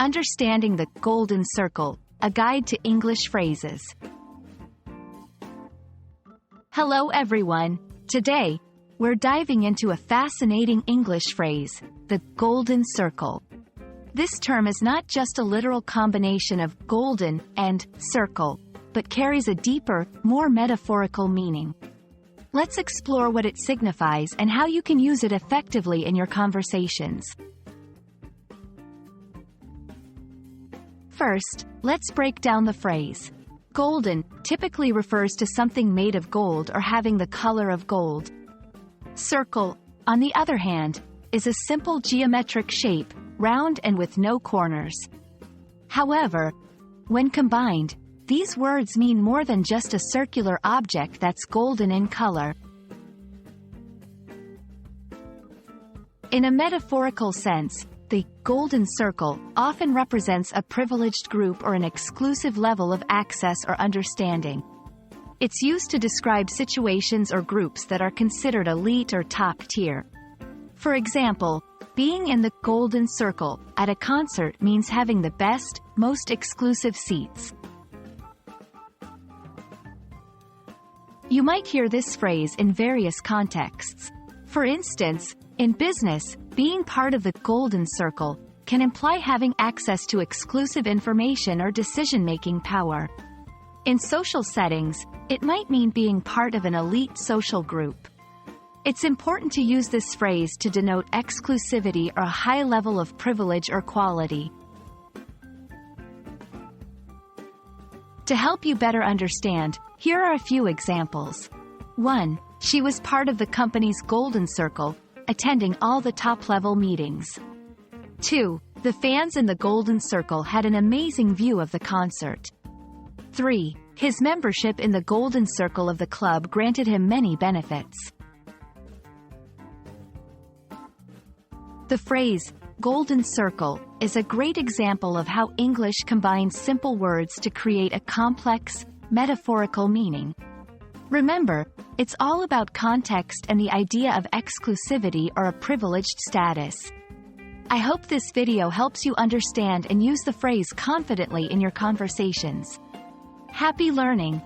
Understanding the Golden Circle, a guide to English phrases. Hello everyone. Today, we're diving into a fascinating English phrase, the Golden Circle. This term is not just a literal combination of golden and circle, but carries a deeper, more metaphorical meaning. Let's explore what it signifies and how you can use it effectively in your conversations. First, let's break down the phrase. Golden typically refers to something made of gold or having the color of gold. Circle, on the other hand, is a simple geometric shape, round and with no corners. However, when combined, these words mean more than just a circular object that's golden in color. In a metaphorical sense, the Golden Circle often represents a privileged group or an exclusive level of access or understanding. It's used to describe situations or groups that are considered elite or top tier. For example, being in the Golden Circle at a concert means having the best, most exclusive seats. You might hear this phrase in various contexts. For instance, in business, being part of the Golden Circle can imply having access to exclusive information or decision-making power. In social settings, it might mean being part of an elite social group. It's important to use this phrase to denote exclusivity or a high level of privilege or quality. To help you better understand, here are a few examples. 1. She was part of the company's Golden Circle, attending all the top-level meetings. 2. The fans in the Golden Circle had an amazing view of the concert. 3. His membership in the Golden Circle of the club granted him many benefits. The phrase, Golden Circle, is a great example of how English combines simple words to create a complex, metaphorical meaning. Remember, it's all about context and the idea of exclusivity or a privileged status. I hope this video helps you understand and use the phrase confidently in your conversations. Happy learning!